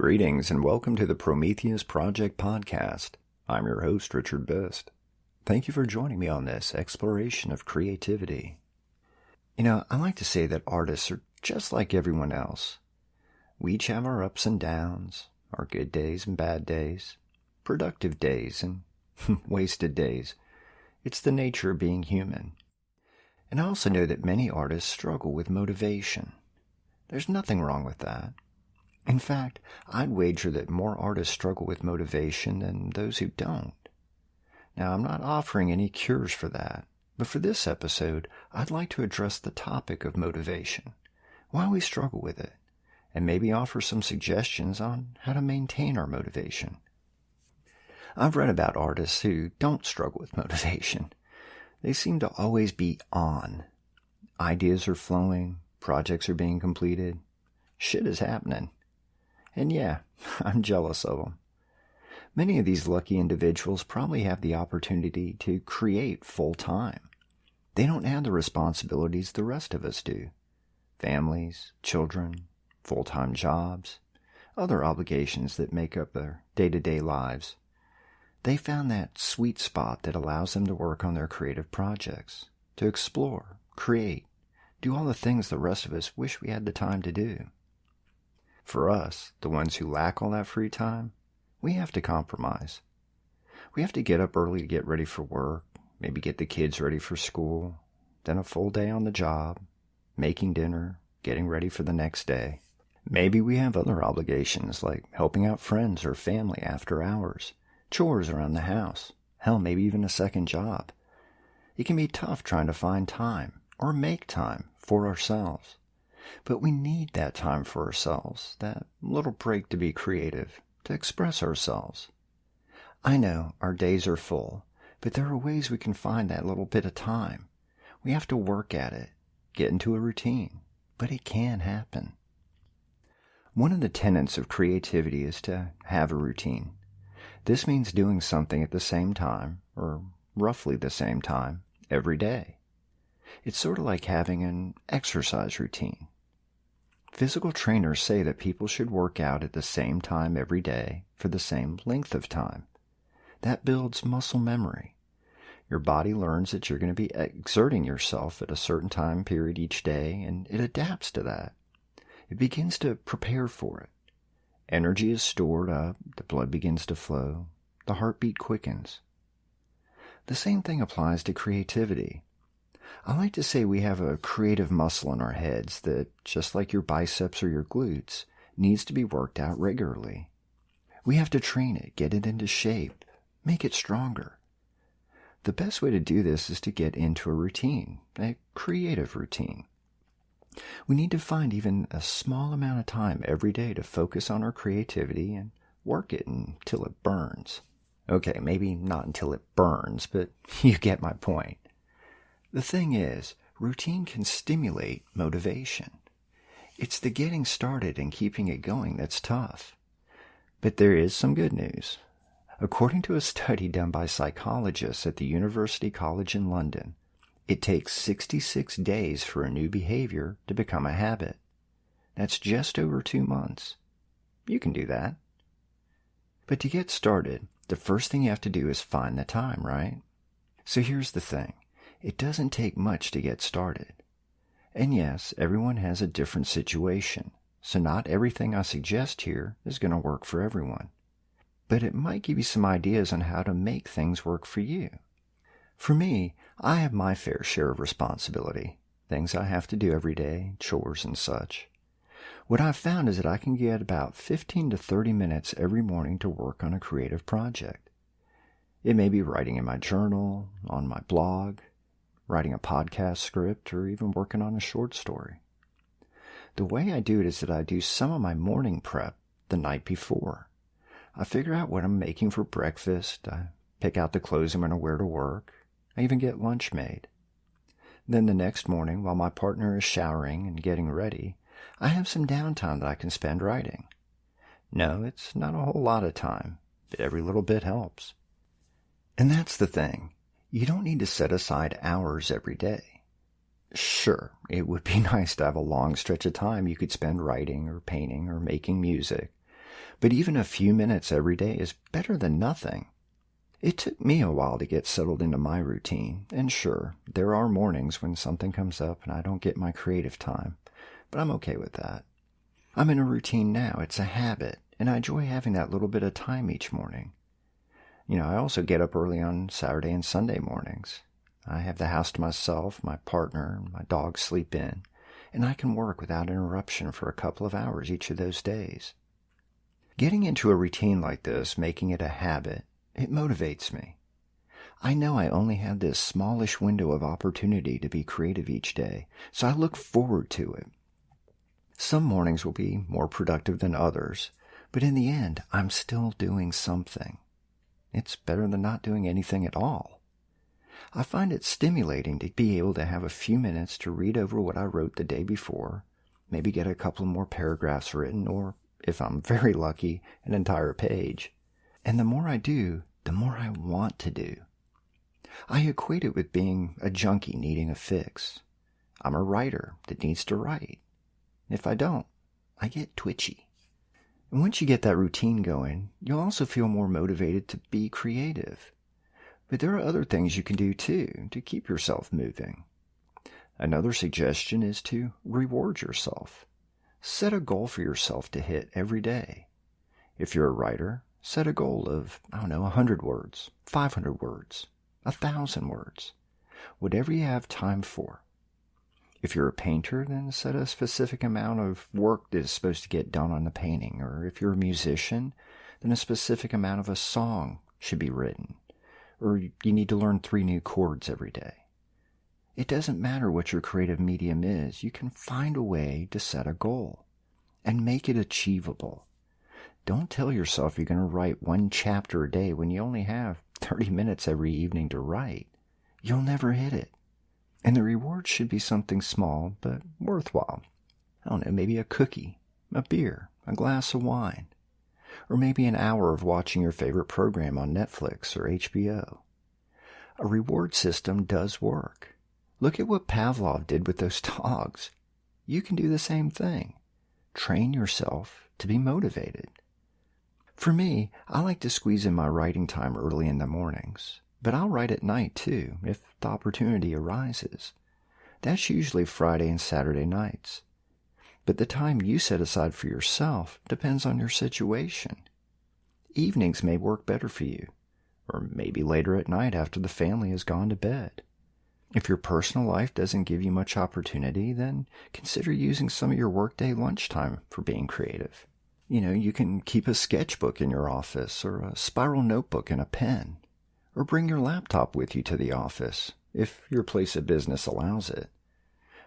Greetings and welcome to the Prometheus Project podcast. I'm your host, Richard Bist. Thank you for joining me on this exploration of creativity. I like to say that artists are just like everyone else. We each have our ups and downs, our good days and bad days, productive days and wasted days. It's the nature of being human. And I also know that many artists struggle with motivation. There's nothing wrong with that. In fact, I'd wager that more artists struggle with motivation than those who don't. Now, I'm not offering any cures for that, but for this episode, I'd like to address the topic of motivation, why we struggle with it, and maybe offer some suggestions on how to maintain our motivation. I've read about artists who don't struggle with motivation. They seem to always be on. Ideas are flowing, projects are being completed, shit is happening. And yeah, I'm jealous of them. Many of these lucky individuals probably have the opportunity to create full time. They don't have the responsibilities the rest of us do. Families, children, full-time jobs, other obligations that make up their day-to-day lives. They found that sweet spot that allows them to work on their creative projects, to explore, create, do all the things the rest of us wish we had the time to do. For us, the ones who lack all that free time, we have to compromise. We have to get up early to get ready for work, maybe get the kids ready for school, then a full day on the job, making dinner, getting ready for the next day. Maybe we have other obligations like helping out friends or family after hours, chores around the house, hell, maybe even a second job. It can be tough trying to find time or make time for ourselves. But we need that time for ourselves, that little break to be creative, to express ourselves. I know our days are full, but there are ways we can find that little bit of time. We have to work at it, get into a routine, but it can happen. One of the tenets of creativity is to have a routine. This means doing something at the same time, or roughly the same time, every day. It's sort of like having an exercise routine. Physical trainers say that people should work out at the same time every day for the same length of time. That builds muscle memory. Your body learns that you're going to be exerting yourself at a certain time period each day, and it adapts to that. It begins to prepare for it. Energy is stored up, the blood begins to flow, the heartbeat quickens. The same thing applies to creativity. I like to say we have a creative muscle in our heads that, just like your biceps or your glutes, needs to be worked out regularly. We have to train it, get it into shape, make it stronger. The best way to do this is to get into a routine, a creative routine. We need to find even a small amount of time every day to focus on our creativity and work it until it burns. Okay, maybe not until it burns, but you get my point. The thing is, routine can stimulate motivation. It's the getting started and keeping it going that's tough. But there is some good news. According to a study done by psychologists at the University College in London, it takes 66 days for a new behavior to become a habit. That's just over 2 months. You can do that. But to get started, the first thing you have to do is find the time, right? So here's the thing. It doesn't take much to get started. And yes, everyone has a different situation, so not everything I suggest here is going to work for everyone. But it might give you some ideas on how to make things work for you. For me, I have my fair share of responsibility, things I have to do every day, chores and such. What I've found is that I can get about 15 to 30 minutes every morning to work on a creative project. It may be writing in my journal, on my blog, writing a podcast script, or even working on a short story. The way I do it is that I do some of my morning prep the night before. I figure out what I'm making for breakfast, I pick out the clothes I'm going to wear to work, I even get lunch made. Then the next morning, while my partner is showering and getting ready, I have some downtime that I can spend writing. No, it's not a whole lot of time, but every little bit helps. And that's the thing. You don't need to set aside hours every day. Sure, it would be nice to have a long stretch of time you could spend writing or painting or making music, But even a few minutes every day is better than nothing. It took me a while to get settled into my routine, and sure, there are mornings when something comes up and I don't get my creative time, but I'm okay with that. I'm in a routine now. It's a habit, and I enjoy having that little bit of time each morning. I also get up early on Saturday and Sunday mornings. I have the house to myself, my partner, and my dogs sleep in, and I can work without interruption for a couple of hours each of those days. Getting into a routine like this, making it a habit, it motivates me. I know I only have this smallish window of opportunity to be creative each day, so I look forward to it. Some mornings will be more productive than others, but in the end, I'm still doing something. It's better than not doing anything at all. I find it stimulating to be able to have a few minutes to read over what I wrote the day before, maybe get a couple more paragraphs written, or, if I'm very lucky, an entire page. And the more I do, the more I want to do. I equate it with being a junkie needing a fix. I'm a writer that needs to write. If I don't, I get twitchy. And once you get that routine going, you'll also feel more motivated to be creative. But there are other things you can do too to keep yourself moving. Another suggestion is to reward yourself. Set a goal for yourself to hit every day. If you're a writer, set a goal of, 100 words, 500 words, 1,000 words, whatever you have time for. If you're a painter, then set a specific amount of work that is supposed to get done on the painting. Or if you're a musician, then a specific amount of a song should be written. Or you need to learn 3 new chords every day. It doesn't matter what your creative medium is. You can find a way to set a goal and make it achievable. Don't tell yourself you're going to write 1 chapter a day when you only have 30 minutes every evening to write. You'll never hit it. And the reward should be something small but worthwhile. Maybe a cookie, a beer, a glass of wine, or maybe an hour of watching your favorite program on Netflix or HBO. A reward system does work. Look at what Pavlov did with those dogs. You can do the same thing. Train yourself to be motivated. For me, I like to squeeze in my writing time early in the mornings, but I'll write at night too, if the opportunity arises. That's usually Friday and Saturday nights. But the time you set aside for yourself depends on your situation. Evenings may work better for you, or maybe later at night after the family has gone to bed. If your personal life doesn't give you much opportunity, then consider using some of your workday lunchtime for being creative. You can keep a sketchbook in your office, or a spiral notebook and a pen, or bring your laptop with you to the office, if your place of business allows it.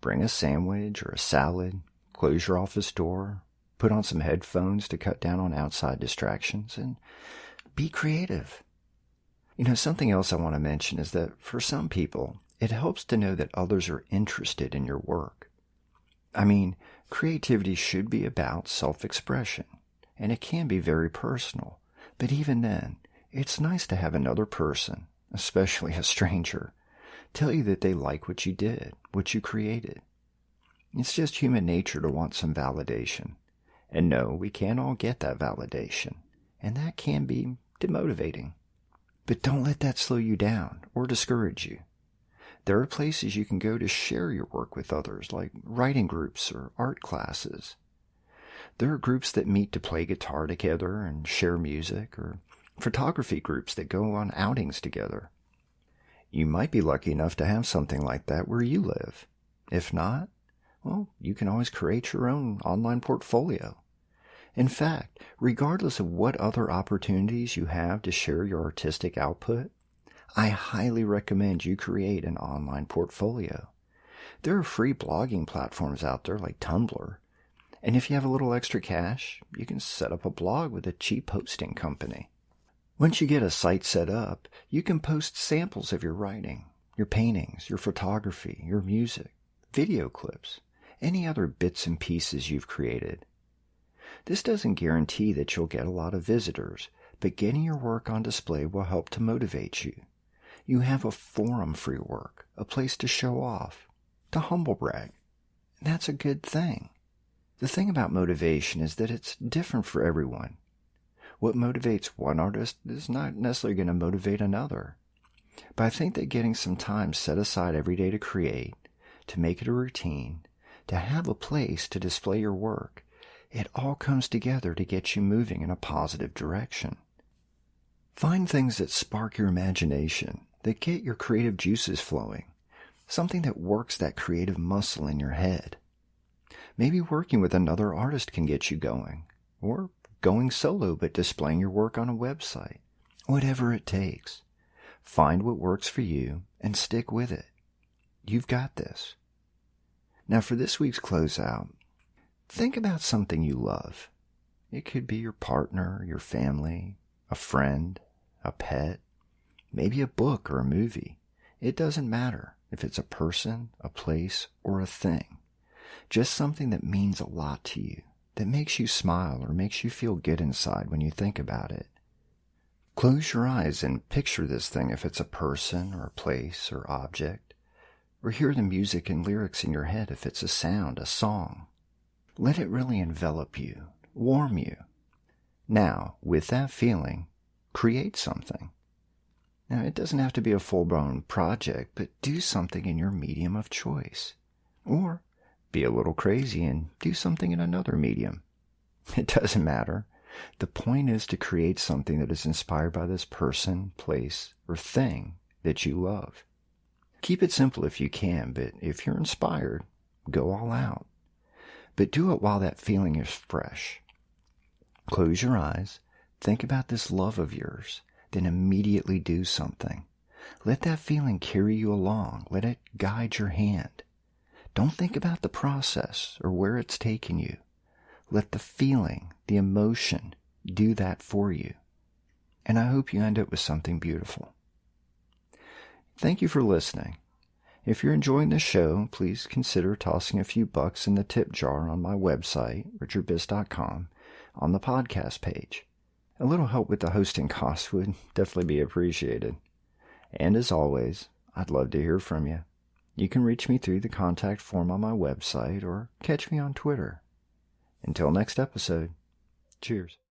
Bring a sandwich or a salad, close your office door, put on some headphones to cut down on outside distractions, and be creative. Something else I want to mention is that for some people, it helps to know that others are interested in your work. Creativity should be about self-expression, and it can be very personal. But even then, it's nice to have another person, especially a stranger, tell you that they like what you did, what you created. It's just human nature to want some validation. And no, we can't all get that validation, and that can be demotivating. But don't let that slow you down or discourage you. There are places you can go to share your work with others, like writing groups or art classes. There are groups that meet to play guitar together and share music, or photography groups that go on outings together. You might be lucky enough to have something like that where you live. If not, you can always create your own online portfolio. In fact, regardless of what other opportunities you have to share your artistic output, I highly recommend you create an online portfolio. There are free blogging platforms out there like Tumblr, and if you have a little extra cash, you can set up a blog with a cheap hosting company. Once you get a site set up, you can post samples of your writing, your paintings, your photography, your music, video clips, any other bits and pieces you've created. This doesn't guarantee that you'll get a lot of visitors, but getting your work on display will help to motivate you. You have a forum for your work, a place to show off, to humble brag. That's a good thing. The thing about motivation is that it's different for everyone. What motivates one artist is not necessarily going to motivate another. But I think that getting some time set aside every day to create, to make it a routine, to have a place to display your work, it all comes together to get you moving in a positive direction. Find things that spark your imagination, that get your creative juices flowing, something that works that creative muscle in your head. Maybe working with another artist can get you going, or going solo but displaying your work on a website. Whatever it takes. Find what works for you and stick with it. You've got this. Now for this week's closeout, think about something you love. It could be your partner, your family, a friend, a pet, maybe a book or a movie. It doesn't matter if it's a person, a place, or a thing. Just something that means a lot to you, that makes you smile or makes you feel good inside when you think about it. Close your eyes and picture this thing if it's a person or a place or object, or hear the music and lyrics in your head if it's a sound, a song. Let it really envelop you, warm you. Now, with that feeling, create something. Now, it doesn't have to be a full-blown project, but do something in your medium of choice. Or be a little crazy and do something in another medium. It doesn't matter. The point is to create something that is inspired by this person, place, or thing that you love. Keep it simple if you can, but if you're inspired, go all out. But do it while that feeling is fresh. Close your eyes, think about this love of yours, then immediately do something. Let that feeling carry you along. Let it guide your hand. Don't think about the process or where it's taking you. Let the feeling, the emotion, do that for you. And I hope you end up with something beautiful. Thank you for listening. If you're enjoying this show, please consider tossing a few bucks in the tip jar on my website, richardbist.com, on the podcast page. A little help with the hosting costs would definitely be appreciated. And as always, I'd love to hear from you. You can reach me through the contact form on my website or catch me on Twitter. Until next episode, cheers.